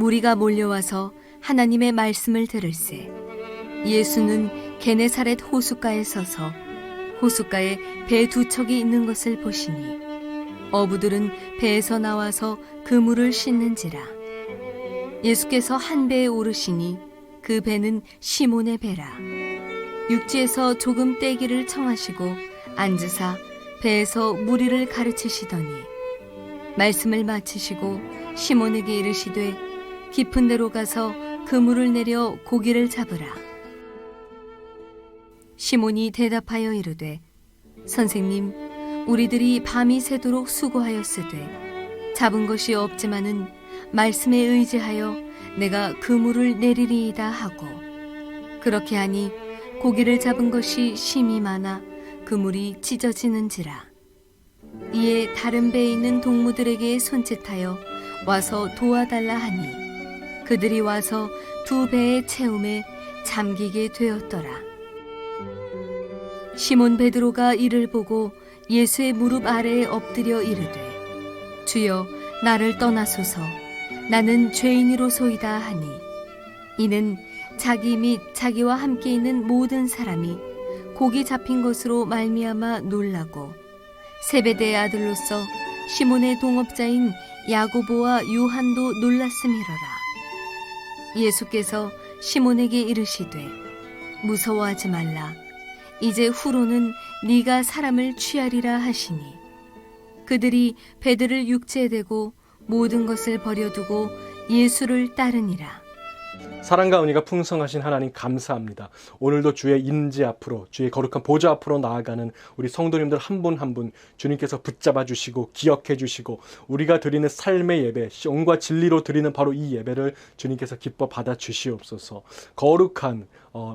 무리가 몰려와서 하나님의 말씀을 들을새 예수는 게네사렛 호숫가에 서서 호숫가에 배 두 척이 있는 것을 보시니 어부들은 배에서 나와서 그물을 씻는지라. 예수께서 한 배에 오르시니 그 배는 시몬의 배라. 육지에서 조금 떼기를 청하시고 앉으사 배에서 무리를 가르치시더니 말씀을 마치시고 시몬에게 이르시되 깊은 데로 가서 그물을 내려 고기를 잡으라. 시몬이 대답하여 이르되 선생님, 우리들이 밤이 새도록 수고하였으되 잡은 것이 없지만은 말씀에 의지하여 내가 그물을 내리리이다 하고, 그렇게 하니 고기를 잡은 것이 심히 많아 그물이 찢어지는지라. 이에 다른 배에 있는 동무들에게 손짓하여 와서 도와달라 하니 그들이 와서 두 배의 채움에 잠기게 되었더라. 시몬 베드로가 이를 보고 예수의 무릎 아래에 엎드려 이르되 주여, 나를 떠나소서, 나는 죄인이로소이다 하니, 이는 자기 및 자기와 함께 있는 모든 사람이 고기 잡힌 것으로 말미암아 놀라고 세베대의 아들로서 시몬의 동업자인 야고보와 요한도 놀랐음이로라. 예수께서 시몬에게 이르시되 무서워하지 말라. 이제 후로는 네가 사람을 취하리라 하시니, 그들이 배들을 육지에 대고 모든 것을 버려두고 예수를 따르니라. 사랑과 은혜가 풍성하신 하나님 감사합니다. 오늘도 주의 임재 앞으로, 주의 거룩한 보좌 앞으로 나아가는 우리 성도님들 한 분 한 분 주님께서 붙잡아 주시고 기억해 주시고, 우리가 드리는 삶의 예배, 영과 진리로 드리는 바로 이 예배를 주님께서 기뻐 받아 주시옵소서. 거룩한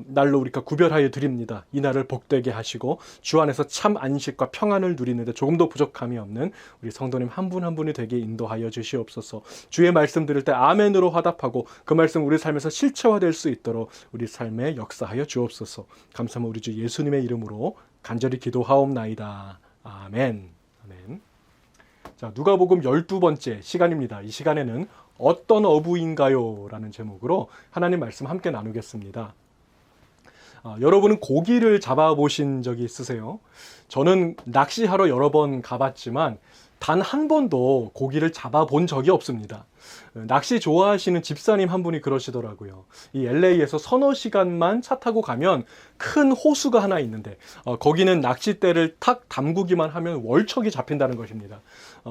날로 우리가 구별하여 드립니다. 이 날을 복되게 하시고 주 안에서 참 안식과 평안을 누리는데 조금도 부족함이 없는 우리 성도님 한 분 한 분이 되게 인도하여 주시옵소서. 주의 말씀 들을 때 아멘으로 화답하고 그 말씀 우리 삶에서 실체화될 수 있도록 우리 삶에 역사하여 주옵소서. 감사합니다. 우리 주 예수님의 이름으로 간절히 기도하옵나이다. 아멘. 아멘. 자, 누가복음 12번째 시간입니다. 이 시간에는 어떤 어부인가요? 라는 제목으로 하나님 말씀 함께 나누겠습니다. 여러분은 고기를 잡아보신 적이 있으세요? 저는 낚시하러 여러 번 가봤지만 단 한 번도 고기를 잡아본 적이 없습니다. 낚시 좋아하시는 집사님 한 분이 그러시더라고요. 이 LA에서 서너 시간만 차 타고 가면 큰 호수가 하나 있는데 거기는 낚싯대를 탁 담그기만 하면 월척이 잡힌다는 것입니다.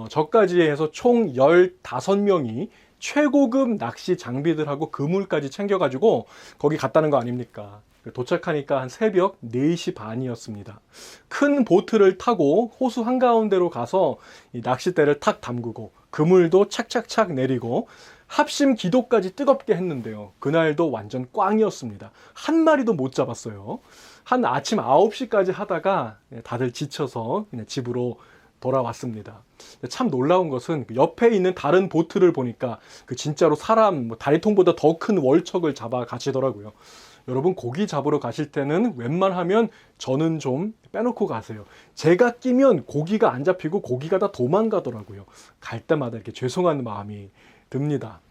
저까지 해서 총 15명이 최고급 낚시 장비들하고 그물까지 챙겨가지고 거기 갔다는 거 아닙니까? 도착하니까 한 새벽 4시 반이었습니다. 큰 보트를 타고 호수 한가운데로 가서 이 낚싯대를 탁 담그고 그물도 착착착 내리고 합심 기도까지 뜨겁게 했는데요. 그날도 완전 꽝이었습니다. 한 마리도 못 잡았어요. 한 아침 9시까지 하다가 다들 지쳐서 그냥 집으로 돌아왔습니다. 참 놀라운 것은 옆에 있는 다른 보트를 보니까 진짜로 사람 다리통보다 더 큰 월척을 잡아 가시더라고요. 여러분, 고기 잡으러 가실 때는 웬만하면 저는 좀 빼놓고 가세요. 제가 끼면 고기가 안 잡히고 고기가 다 도망가더라고요. 갈 때마다 이렇게 죄송한 마음이 듭니다.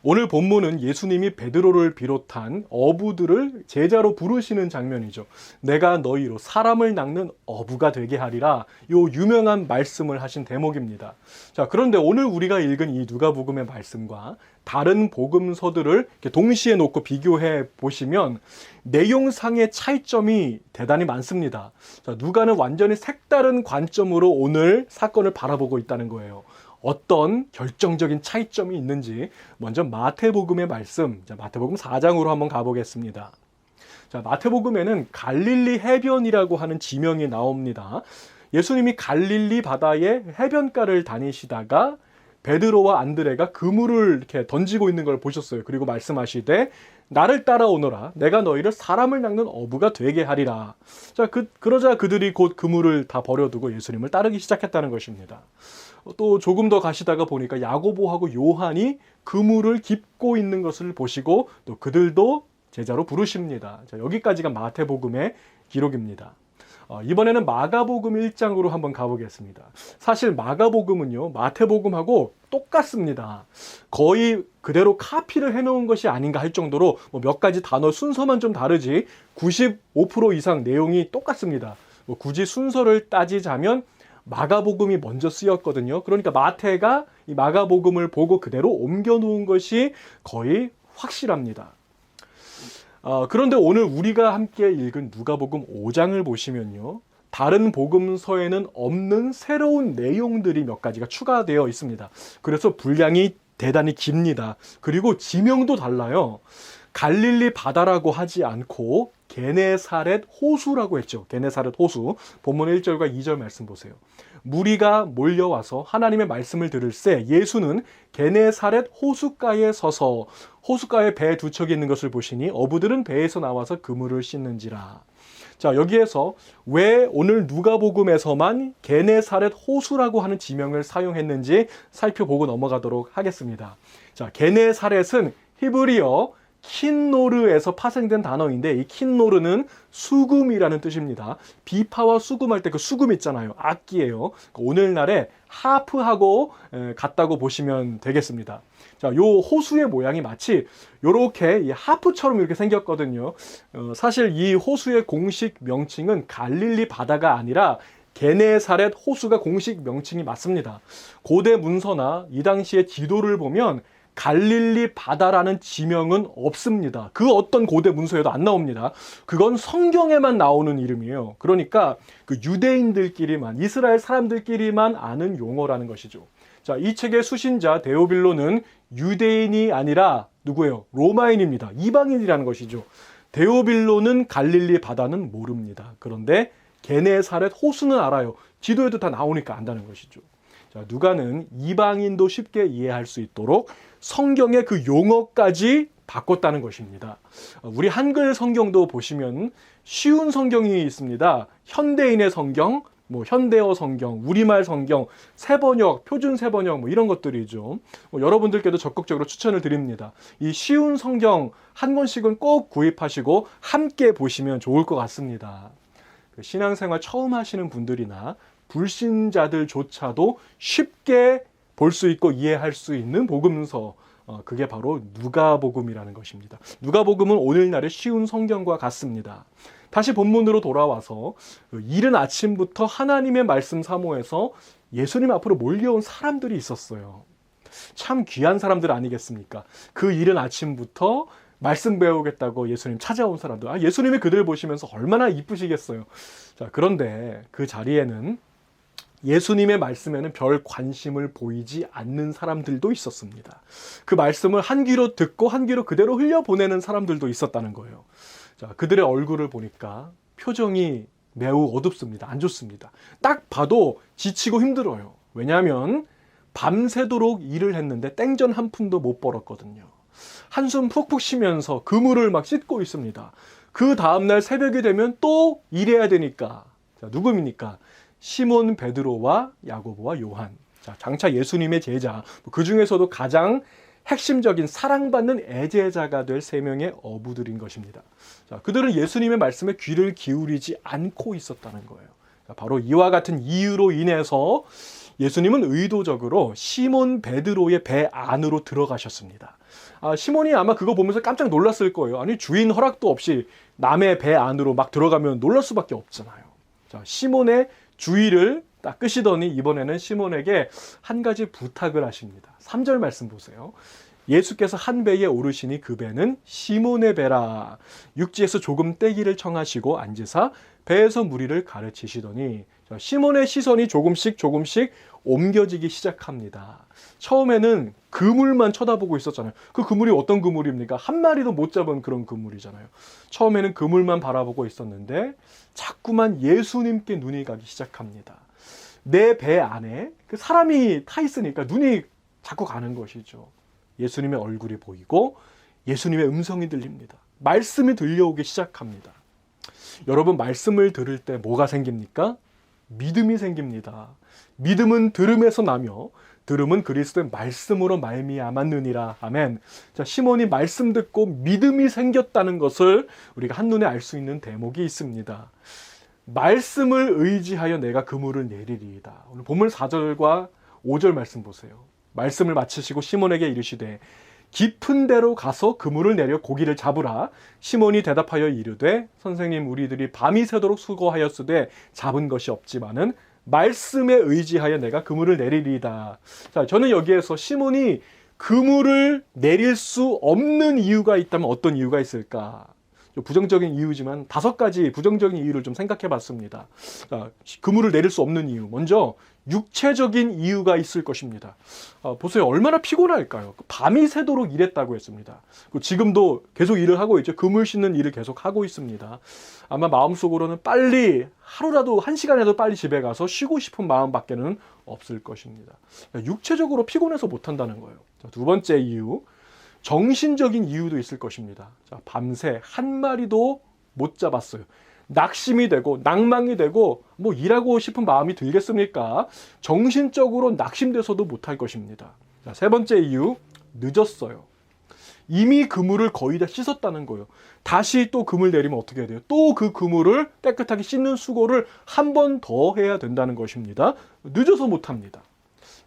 오늘 본문은 예수님이 베드로를 비롯한 어부들을 제자로 부르시는 장면이죠. 내가 너희로 사람을 낚는 어부가 되게 하리라, 요 유명한 말씀을 하신 대목입니다. 자, 그런데 오늘 우리가 읽은 이 누가복음의 말씀과 다른 복음서들을 동시에 놓고 비교해 보시면 내용상의 차이점이 대단히 많습니다. 자, 누가는 완전히 색다른 관점으로 오늘 사건을 바라보고 있다는 거예요. 어떤 결정적인 차이점이 있는지 먼저 마태복음의 말씀, 마태복음 4장으로 한번 가보겠습니다. 자, 마태복음에는 갈릴리 해변이라고 하는 지명이 나옵니다. 예수님이 갈릴리 바다의 해변가를 다니시다가 베드로와 안드레가 그물을 이렇게 던지고 있는 걸 보셨어요. 그리고 말씀하시되 나를 따라오너라. 내가 너희를 사람을 낚는 어부가 되게 하리라. 자, 그러자 그들이 곧 그물을 다 버려두고 예수님을 따르기 시작했다는 것입니다. 또 조금 더 가시다가 보니까 야고보하고 요한이 그물을 깁고 있는 것을 보시고 또 그들도 제자로 부르십니다. 자, 여기까지가 마태복음의 기록입니다. 이번에는 마가복음 1장으로 한번 가보겠습니다. 사실 마가복음은요, 마태복음하고 똑같습니다. 거의 그대로 카피를 해놓은 것이 아닌가 할 정도로 몇 가지 단어 순서만 좀 다르지 95% 이상 내용이 똑같습니다. 굳이 순서를 따지자면 마가복음이 먼저 쓰였거든요. 그러니까 마태가 이 마가복음을 보고 그대로 옮겨놓은 것이 거의 확실합니다. 그런데 오늘 우리가 함께 읽은 누가복음 5장을 보시면요, 다른 복음서에는 없는 새로운 내용들이 몇 가지가 추가되어 있습니다. 그래서 분량이 대단히 깁니다. 그리고 지명도 달라요. 갈릴리 바다라고 하지 않고 게네사렛 호수라고 했죠. 게네사렛 호수. 본문 1절과 2절 말씀 보세요. 무리가 몰려와서 하나님의 말씀을 들을새 예수는 게네사렛 호숫가에 서서 호숫가에 배 두 척이 있는 것을 보시니 어부들은 배에서 나와서 그물을 씻는지라. 자, 여기에서 왜 오늘 누가복음에서만 게네사렛 호수라고 하는 지명을 사용했는지 살펴보고 넘어가도록 하겠습니다. 자, 게네사렛은 히브리어 킨노르에서 파생된 단어인데, 이 킨노르는 수금이라는 뜻입니다. 비파와 수금할 때 그 수금 있잖아요. 악기예요. 오늘날의 하프하고 같다고 보시면 되겠습니다. 자, 요 호수의 모양이 마치 요렇게 이 하프처럼 이렇게 생겼거든요. 사실 이 호수의 공식 명칭은 갈릴리 바다가 아니라 게네사렛 호수가 공식 명칭이 맞습니다. 고대 문서나 이 당시의 지도를 보면 갈릴리 바다라는 지명은 없습니다. 그 어떤 고대 문서에도 안 나옵니다. 그건 성경에만 나오는 이름이에요. 그러니까 그 유대인들끼리만, 이스라엘 사람들끼리만 아는 용어라는 것이죠. 자, 이 책의 수신자 데오빌로는 유대인이 아니라 누구예요? 로마인입니다. 이방인이라는 것이죠. 데오빌로는 갈릴리 바다는 모릅니다. 그런데 게네사렛 호수는 알아요. 지도에도 다 나오니까 안다는 것이죠. 자, 누가는 이방인도 쉽게 이해할 수 있도록 성경의 그 용어까지 바꿨다는 것입니다. 우리 한글 성경도 보시면 쉬운 성경이 있습니다. 현대인의 성경, 현대어 성경, 우리말 성경, 세번역, 표준 세번역 이런 것들이죠. 여러분들께도 적극적으로 추천을 드립니다. 이 쉬운 성경 한 권씩은 꼭 구입하시고 함께 보시면 좋을 것 같습니다. 신앙생활 처음 하시는 분들이나 불신자들조차도 쉽게 볼 수 있고 이해할 수 있는 복음서, 그게 바로 누가복음이라는 것입니다. 누가복음은 오늘날의 쉬운 성경과 같습니다. 다시 본문으로 돌아와서 이른 아침부터 하나님의 말씀 사모해서 예수님 앞으로 몰려온 사람들이 있었어요. 참 귀한 사람들 아니겠습니까? 그 이른 아침부터 말씀 배우겠다고 예수님 찾아온 사람들. 예수님이 그들 보시면서 얼마나 이쁘시겠어요. 자, 그런데 그 자리에는 예수님의 말씀에는 별 관심을 보이지 않는 사람들도 있었습니다. 그 말씀을 한 귀로 듣고 한 귀로 그대로 흘려보내는 사람들도 있었다는 거예요. 자, 그들의 얼굴을 보니까 표정이 매우 어둡습니다. 안 좋습니다. 딱 봐도 지치고 힘들어요. 왜냐하면 밤새도록 일을 했는데 땡전 한 푼도 못 벌었거든요. 한숨 푹푹 쉬면서 그물을 막 씻고 있습니다. 그 다음날 새벽이 되면 또 일해야 되니까. 자, 누구입니까? 시몬 베드로와 야고보와 요한. 자, 장차 예수님의 제자, 그 중에서도 가장 핵심적인 사랑받는 애제자가 될 세 명의 어부들인 것입니다. 자, 그들은 예수님의 말씀에 귀를 기울이지 않고 있었다는 거예요. 자, 바로 이와 같은 이유로 인해서 예수님은 의도적으로 시몬 베드로의 배 안으로 들어가셨습니다. 시몬이 아마 그거 보면서 깜짝 놀랐을 거예요. 아니, 주인 허락도 없이 남의 배 안으로 막 들어가면 놀랄 수밖에 없잖아요. 자, 시몬의 주의를 딱 끄시더니 이번에는 시몬에게 한 가지 부탁을 하십니다. 3절 말씀 보세요. 예수께서 한 배에 오르시니 그 배는 시몬의 배라. 육지에서 조금 떼기를 청하시고 앉으사 배에서 무리를 가르치시더니, 자, 시몬의 시선이 조금씩 옮겨지기 시작합니다. 처음에는 그물만 쳐다보고 있었잖아요. 그 그물이 어떤 그물입니까? 한 마리도 못 잡은 그런 그물이잖아요. 처음에는 그물만 바라보고 있었는데 자꾸만 예수님께 눈이 가기 시작합니다. 내 배 안에 그 사람이 타 있으니까 눈이 자꾸 가는 것이죠. 예수님의 얼굴이 보이고 예수님의 음성이 들립니다. 말씀이 들려오기 시작합니다. 여러분, 말씀을 들을 때 뭐가 생깁니까? 믿음이 생깁니다. 믿음은 들음에서 나며 들음은 그리스도의 말씀으로 말미암았느니라. 아멘. 자, 시몬이 말씀 듣고 믿음이 생겼다는 것을 우리가 한눈에 알 수 있는 대목이 있습니다. 말씀을 의지하여 내가 그물을 내리리이다. 오늘 본문 4절과 5절 말씀 보세요. 말씀을 마치시고 시몬에게 이르시되 깊은 데로 가서 그물을 내려 고기를 잡으라. 시몬이 대답하여 이르되 선생님, 우리들이 밤이 새도록 수고하였으되 잡은 것이 없지만은 말씀에 의지하여 내가 그물을 내리리이다. 자, 저는 여기에서 시몬이 그물을 내릴 수 없는 이유가 있다면 어떤 이유가 있을까? 부정적인 이유지만 5가지 부정적인 이유를 좀 생각해 봤습니다. 자, 그물을 내릴 수 없는 이유. 먼저 육체적인 이유가 있을 것입니다. 보세요. 얼마나 피곤할까요? 밤이 새도록 일했다고 했습니다. 지금도 계속 일을 하고 있죠. 그물 싣는 일을 계속 하고 있습니다. 아마 마음속으로는 빨리 하루라도 1시간이라도 빨리 집에 가서 쉬고 싶은 마음밖에는 없을 것입니다. 육체적으로 피곤해서 못한다는 거예요. 자, 2번째 이유. 정신적인 이유도 있을 것입니다. 자, 밤새 한 마리도 못 잡았어요. 낙심이 되고 낭망이 되고 뭐 일하고 싶은 마음이 들겠습니까? 정신적으로 낙심돼서도 못할 것입니다. 자, 3번째 이유, 늦었어요. 이미 그물을 거의 다 씻었다는 거예요. 다시 또 그물 내리면 어떻게 해야 돼요? 또 그 그물을 깨끗하게 씻는 수고를 한 번 더 해야 된다는 것입니다. 늦어서 못합니다.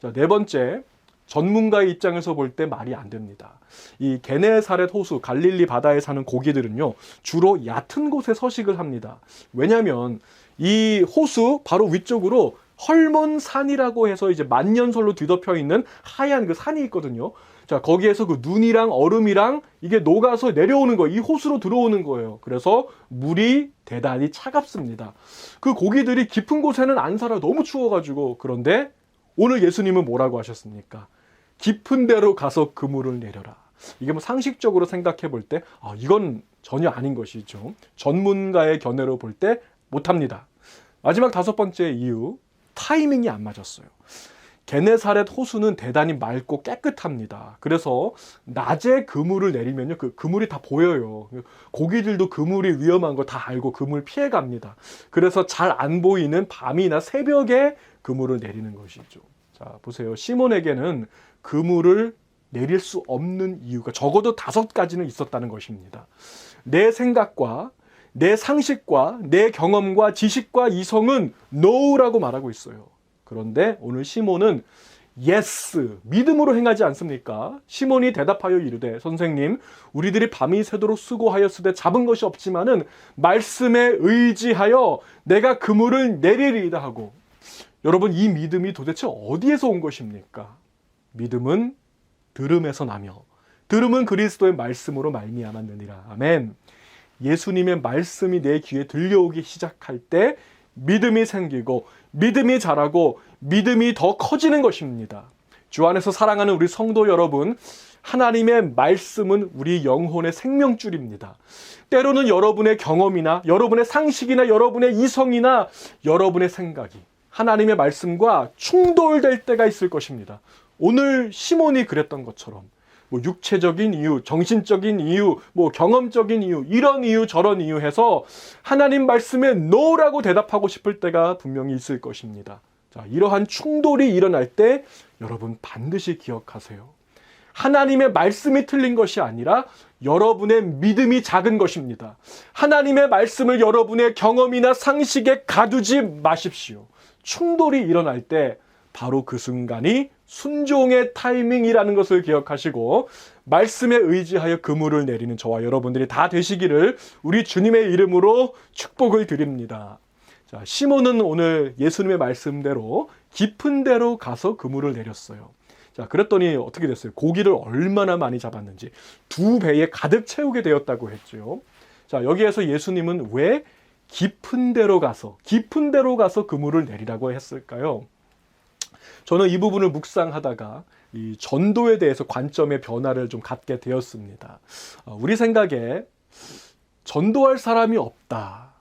자, 4번째, 전문가의 입장에서 볼 때 말이 안 됩니다. 이 게네사렛 호수, 갈릴리 바다에 사는 고기들은요, 주로 얕은 곳에 서식을 합니다. 왜냐하면 이 호수 바로 위쪽으로 헐몬산이라고 해서 이제 만년설로 뒤덮여 있는 하얀 그 산이 있거든요. 자, 거기에서 그 눈이랑 얼음이랑 이게 녹아서 내려오는 거예요. 이 호수로 들어오는 거예요. 그래서 물이 대단히 차갑습니다. 그 고기들이 깊은 곳에는 안 살아요. 너무 추워가지고. 그런데 오늘 예수님은 뭐라고 하셨습니까? 깊은 데로 가서 그물을 내려라. 이게 뭐 상식적으로 생각해 볼 때 이건 전혀 아닌 것이죠. 전문가의 견해로 볼 때 못합니다. 마지막 5번째 이유, 타이밍이 안 맞았어요. 게네사렛 호수는 대단히 맑고 깨끗합니다. 그래서 낮에 그물을 내리면요, 그 그물이 다 보여요. 고기들도 그물이 위험한 거 다 알고 그물 피해 갑니다. 그래서 잘 안 보이는 밤이나 새벽에 그물을 내리는 것이죠. 자, 보세요. 시몬에게는 그물을 내릴 수 없는 이유가 적어도 5가지는 있었다는 것입니다. 내 생각과 내 상식과 내 경험과 지식과 이성은 no라고 말하고 있어요. 그런데 오늘 시몬은 yes, 믿음으로 행하지 않습니까? 시몬이 대답하여 이르되 선생님, 우리들이 밤이 새도록 수고하였으되 잡은 것이 없지만은 말씀에 의지하여 내가 그물을 내리리이다 하고, 여러분, 이 믿음이 도대체 어디에서 온 것입니까? 믿음은 들음에서 나며 들음은 그리스도의 말씀으로 말미암았느니라. 아멘. 예수님의 말씀이 내 귀에 들려오기 시작할 때 믿음이 생기고 믿음이 자라고 믿음이 더 커지는 것입니다. 주 안에서 사랑하는 우리 성도 여러분, 하나님의 말씀은 우리 영혼의 생명줄입니다. 때로는 여러분의 경험이나 여러분의 상식이나 여러분의 이성이나 여러분의 생각이 하나님의 말씀과 충돌될 때가 있을 것입니다. 오늘 시몬이 그랬던 것처럼 뭐 육체적인 이유, 정신적인 이유, 뭐 경험적인 이유, 이런 이유 저런 이유 해서 하나님 말씀에 no라고 대답하고 싶을 때가 분명히 있을 것입니다. 자, 이러한 충돌이 일어날 때 여러분 반드시 기억하세요. 하나님의 말씀이 틀린 것이 아니라 여러분의 믿음이 작은 것입니다. 하나님의 말씀을 여러분의 경험이나 상식에 가두지 마십시오. 충돌이 일어날 때 바로 그 순간이 순종의 타이밍이라는 것을 기억하시고 말씀에 의지하여 그물을 내리는 저와 여러분들이 다 되시기를 우리 주님의 이름으로 축복을 드립니다. 자, 시몬은 오늘 예수님의 말씀대로 깊은 데로 가서 그물을 내렸어요. 자, 그랬더니 어떻게 됐어요? 고기를 얼마나 많이 잡았는지 2배에 가득 채우게 되었다고 했죠. 자, 여기에서 예수님은 왜 깊은 데로 가서 그물을 내리라고 했을까요? 저는 이 부분을 묵상하다가 이 전도에 대해서 관점의 변화를 좀 갖게 되었습니다. 우리 생각에 전도할 사람이 없다,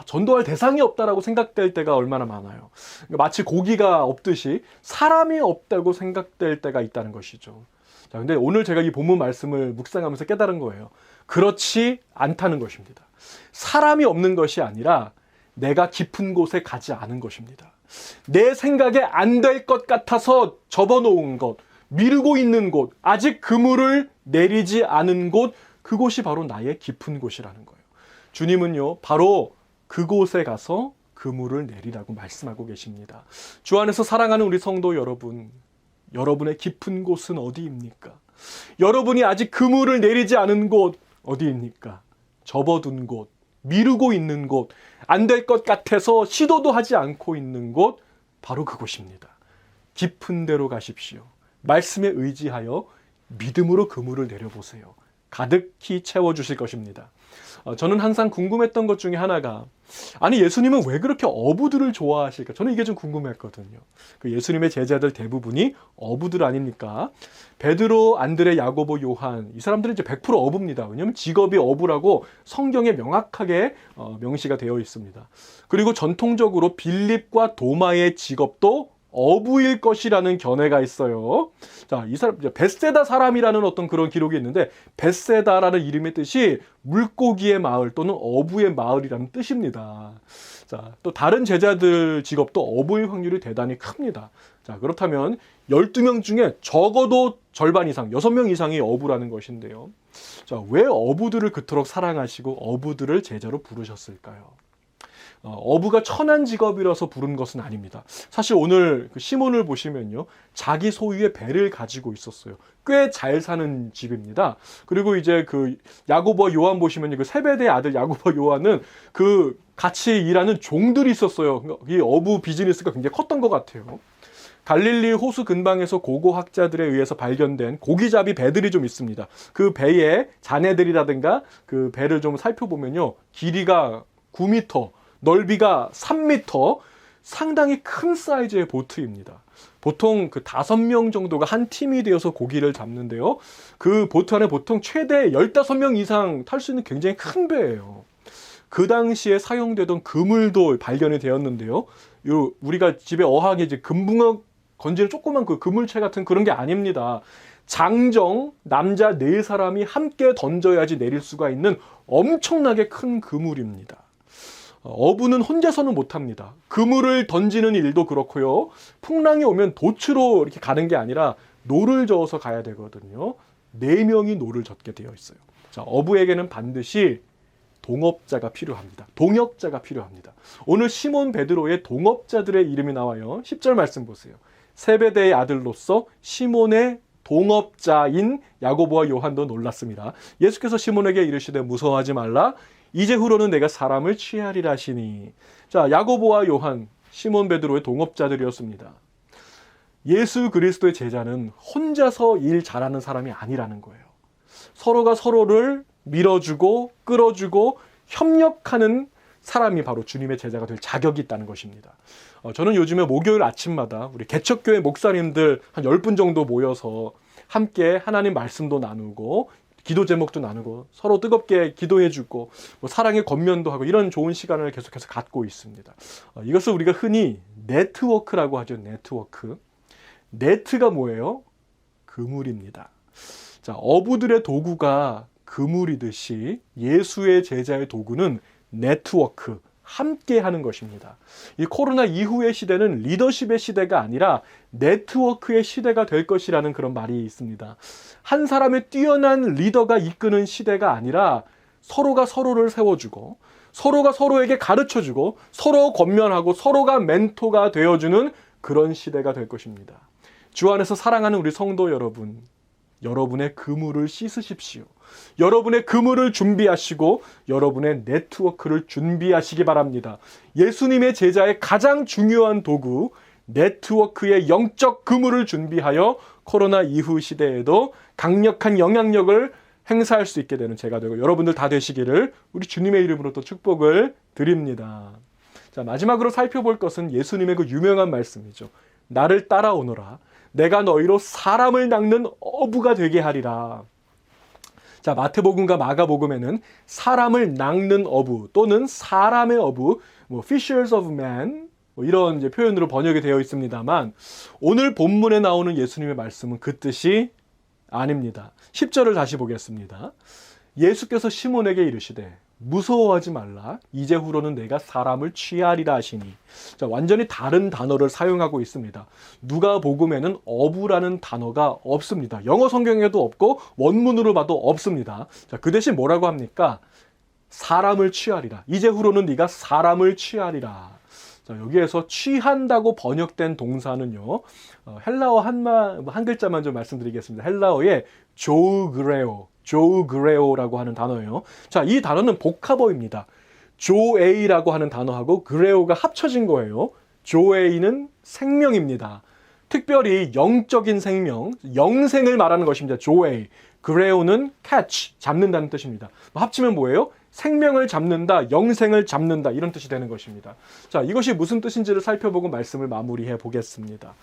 전도할 대상이 없다라고 생각될 때가 얼마나 많아요. 마치 고기가 없듯이 사람이 없다고 생각될 때가 있다는 것이죠. 자, 근데 오늘 제가 이 본문 말씀을 묵상하면서 깨달은 거예요. 그렇지 않다는 것입니다. 사람이 없는 것이 아니라 내가 깊은 곳에 가지 않은 것입니다. 내 생각에 안 될 것 같아서 접어놓은 것, 미루고 있는 곳, 아직 그물을 내리지 않은 곳, 그곳이 바로 나의 깊은 곳이라는 거예요. 주님은요, 바로 그곳에 가서 그물을 내리라고 말씀하고 계십니다. 주 안에서 사랑하는 우리 성도 여러분, 여러분의 깊은 곳은 어디입니까? 여러분이 아직 그물을 내리지 않은 곳 어디입니까? 접어둔 곳, 미루고 있는 곳, 안 될 것 같아서 시도도 하지 않고 있는 곳, 바로 그곳입니다. 깊은 데로 가십시오. 말씀에 의지하여 믿음으로 그물을 내려보세요. 가득히 채워주실 것입니다. 저는 항상 궁금했던 것 중에 하나가, 아니 예수님은 왜 그렇게 어부들을 좋아하실까? 저는 이게 좀 궁금했거든요. 그 예수님의 제자들 대부분이 어부들 아닙니까? 베드로, 안드레, 야고보, 요한, 이 사람들은 이제 100% 어부입니다. 왜냐하면 직업이 어부라고 성경에 명확하게 명시가 되어 있습니다. 그리고 전통적으로 빌립과 도마의 직업도 어부일 것이라는 견해가 있어요. 자, 이 사람, 벳세다 사람이라는 어떤 그런 기록이 있는데, 벳세다라는 이름의 뜻이 물고기의 마을 또는 어부의 마을이라는 뜻입니다. 자, 또 다른 제자들 직업도 어부일 확률이 대단히 큽니다. 자, 그렇다면 12명 중에 적어도 절반 이상, 6명 이상이 어부라는 것인데요. 자, 왜 어부들을 그토록 사랑하시고 어부들을 제자로 부르셨을까요? 어부가 천한 직업이라서 부른 것은 아닙니다. 사실 오늘 그 시몬을 보시면요, 자기 소유의 배를 가지고 있었어요. 꽤 잘 사는 집입니다. 그리고 이제 그 야고보와 요한 보시면요, 그 세베대의 아들 야고보와 요한은 그 같이 일하는 종들이 있었어요. 이 어부 비즈니스가 굉장히 컸던 것 같아요. 갈릴리 호수 근방에서 고고학자들에 의해서 발견된 고기잡이 배들이 좀 있습니다. 그 배의 잔해들이라든가 그 배를 좀 살펴보면요, 길이가 9m, 넓이가 3m, 상당히 큰 사이즈의 보트입니다. 보통 그 5명 정도가 한 팀이 되어서 고기를 잡는데요. 그 보트 안에 보통 최대 15명 이상 탈 수 있는 굉장히 큰 배예요. 그 당시에 사용되던 그물도 발견이 되었는데요. 우리가 집에 어항에 이제 금붕어 건지는 조그만 그 그물체 같은 그런 게 아닙니다. 장정, 남자 4사람이 함께 던져야지 내릴 수가 있는 엄청나게 큰 그물입니다. 어부는 혼자서는 못합니다. 그물을 던지는 일도 그렇고요. 풍랑이 오면 도추로 이렇게 가는 게 아니라 노를 저어서 가야 되거든요. 4명이 노를 젓게 되어 있어요. 자, 어부에게는 반드시 동업자가 필요합니다. 동역자가 필요합니다. 오늘 시몬 베드로의 동업자들의 이름이 나와요. 10절 말씀 보세요. 세베대의 아들로서 시몬의 동업자인 야고보와 요한도 놀랐습니다. 예수께서 시몬에게 이르시되 무서워하지 말라. 이제후로는 내가 사람을 취하리라 하시니. 자, 야고보와 요한, 시몬 베드로의 동업자들이었습니다. 예수 그리스도의 제자는 혼자서 일 잘하는 사람이 아니라는 거예요. 서로가 서로를 밀어주고 끌어주고 협력하는 사람이 바로 주님의 제자가 될 자격이 있다는 것입니다. 저는 요즘에 목요일 아침마다 우리 개척교회 목사님들 한 10분 정도 모여서 함께 하나님 말씀도 나누고 기도 제목도 나누고 서로 뜨겁게 기도해주고 사랑의 권면도 하고 이런 좋은 시간을 계속해서 갖고 있습니다. 이것을 우리가 흔히 네트워크라고 하죠. 네트워크. 네트가 뭐예요? 그물입니다. 자, 어부들의 도구가 그물이듯이 예수의 제자의 도구는 네트워크, 함께 하는 것입니다. 이 코로나 이후의 시대는 리더십의 시대가 아니라 네트워크의 시대가 될 것이라는 그런 말이 있습니다. 한 사람의 뛰어난 리더가 이끄는 시대가 아니라 서로가 서로를 세워주고 서로가 서로에게 가르쳐주고 서로 권면하고 서로가 멘토가 되어주는 그런 시대가 될 것입니다. 주 안에서 사랑하는 우리 성도 여러분, 여러분의 그물을 씻으십시오. 여러분의 그물을 준비하시고 여러분의 네트워크를 준비하시기 바랍니다. 예수님의 제자의 가장 중요한 도구, 네트워크의 영적 그물을 준비하여 코로나 이후 시대에도 강력한 영향력을 행사할 수 있게 되는 제가 되고 여러분들 다 되시기를 우리 주님의 이름으로 또 축복을 드립니다. 자, 마지막으로 살펴볼 것은 예수님의 그 유명한 말씀이죠. 나를 따라오너라. 내가 너희로 사람을 낚는 어부가 되게 하리라. 자, 마태복음과 마가복음에는 사람을 낚는 어부 또는 사람의 어부, fishers of men 이런 이제 표현으로 번역이 되어 있습니다만 오늘 본문에 나오는 예수님의 말씀은 그 뜻이 아닙니다. 10절을 다시 보겠습니다. 예수께서 시몬에게 이르시되 무서워하지 말라. 이제후로는 내가 사람을 취하리라 하시니. 자, 완전히 다른 단어를 사용하고 있습니다. 누가복음에는 어부라는 단어가 없습니다. 영어 성경에도 없고 원문으로 봐도 없습니다. 자, 그 대신 뭐라고 합니까? 사람을 취하리라. 이제후로는 네가 사람을 취하리라. 자, 여기에서 취한다고 번역된 동사는요, 헬라어 한 글자만 좀 말씀드리겠습니다. 헬라어의 조그레오라고 하는 단어예요. 자, 이 단어는 복합어입니다. 조에이라고 하는 단어하고 그레오가 합쳐진 거예요. 조에이는 생명입니다. 특별히 영적인 생명, 영생을 말하는 것입니다. 조에이. 그레오는 catch, 잡는다는 뜻입니다. 합치면 뭐예요? 생명을 잡는다, 영생을 잡는다, 이런 뜻이 되는 것입니다. 자, 이것이 무슨 뜻인지를 살펴보고 말씀을 마무리해 보겠습니다.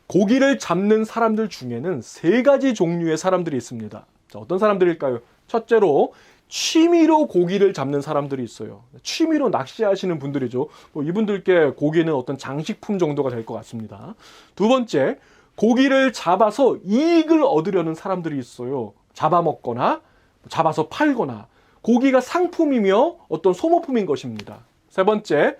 고기를 잡는 사람들 중에는 3가지 종류의 사람들이 있습니다. 자, 어떤 사람들일까요? 첫째로 취미로 고기를 잡는 사람들이 있어요. 취미로 낚시하시는 분들이죠. 이분들께 고기는 어떤 장식품 정도가 될 것 같습니다. 두 번째, 고기를 잡아서 이익을 얻으려는 사람들이 있어요. 잡아먹거나 잡아서 팔거나 고기가 상품이며 어떤 소모품인 것입니다. 세 번째,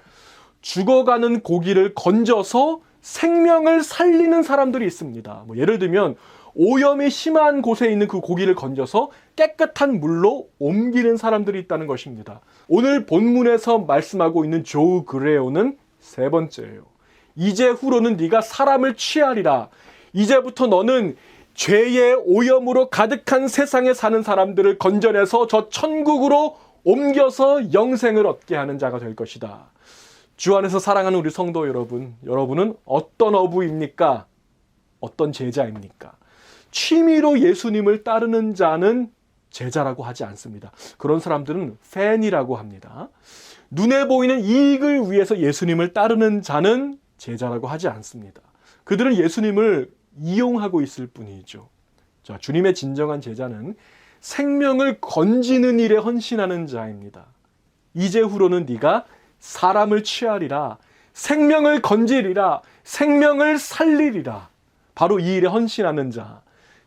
죽어가는 고기를 건져서 생명을 살리는 사람들이 있습니다. 예를 들면 오염이 심한 곳에 있는 그 고기를 건져서 깨끗한 물로 옮기는 사람들이 있다는 것입니다. 오늘 본문에서 말씀하고 있는 조우 그레오는 3번째예요. 이제후로는 네가 사람을 취하리라. 이제부터 너는 죄의 오염으로 가득한 세상에 사는 사람들을 건져내서 저 천국으로 옮겨서 영생을 얻게 하는 자가 될 것이다. 주 안에서 사랑하는 우리 성도 여러분, 여러분은 어떤 어부입니까? 어떤 제자입니까? 취미로 예수님을 따르는 자는 제자라고 하지 않습니다. 그런 사람들은 팬이라고 합니다. 눈에 보이는 이익을 위해서 예수님을 따르는 자는 제자라고 하지 않습니다. 그들은 예수님을 이용하고 있을 뿐이죠. 자, 주님의 진정한 제자는 생명을 건지는 일에 헌신하는 자입니다. 이제후로는 네가 사람을 취하리라, 생명을 건지리라, 생명을 살리리라. 바로 이 일에 헌신하는 자,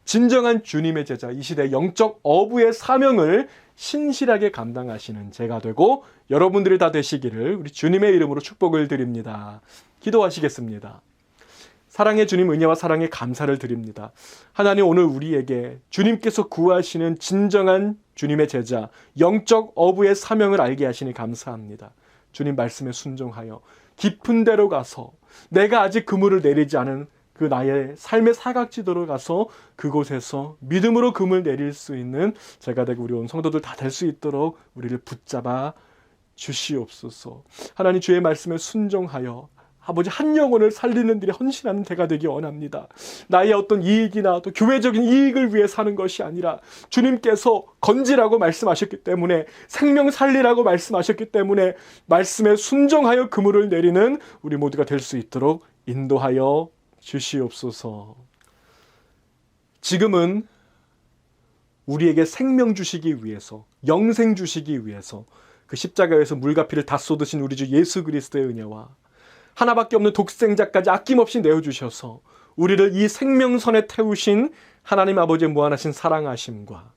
진정한 주님의 제자, 이 시대 영적 어부의 사명을 신실하게 감당하시는 제가 되고 여러분들이 다 되시기를 우리 주님의 이름으로 축복을 드립니다. 기도하시겠습니다. 사랑의 주님, 은혜와 사랑에 감사를 드립니다. 하나님, 오늘 우리에게 주님께서 구하시는 진정한 주님의 제자, 영적 어부의 사명을 알게 하시니 감사합니다. 주님 말씀에 순종하여 깊은 데로 가서 내가 아직 그물을 내리지 않은 그 나의 삶의 사각지도로 가서 그곳에서 믿음으로 그물 내릴 수 있는 제가 되고 우리 온 성도들 다 될 수 있도록 우리를 붙잡아 주시옵소서. 하나님, 주의 말씀에 순종하여 아버지 한 영혼을 살리는 일에 헌신하는 대가 되기 원합니다. 나의 어떤 이익이나 또 교회적인 이익을 위해 사는 것이 아니라 주님께서 건지라고 말씀하셨기 때문에, 생명 살리라고 말씀하셨기 때문에 말씀에 순종하여 그물을 내리는 우리 모두가 될 수 있도록 인도하여 주시옵소서. 지금은 우리에게 생명 주시기 위해서, 영생 주시기 위해서 그 십자가에서 물과 피를 다 쏟으신 우리 주 예수 그리스도의 은혜와 하나밖에 없는 독생자까지 아낌없이 내어주셔서 우리를 이 생명선에 태우신 하나님 아버지의 무한하신 사랑하심과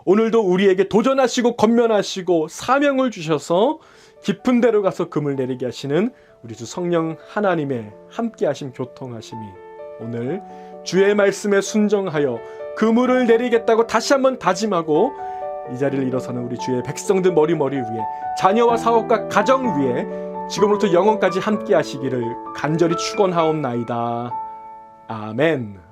오늘도 우리에게 도전하시고 권면하시고 사명을 주셔서 깊은 데로 가서 금을 내리게 하시는 우리 주 성령 하나님의 함께하심, 교통하심이 오늘 주의 말씀에 순종하여 그물을 내리겠다고 다시 한번 다짐하고 이 자리를 일어서는 우리 주의 백성들 머리 위에, 자녀와 사업과 가정 위에 지금부터 영원까지 함께 하시기를 간절히 축원하옵나이다. 아멘.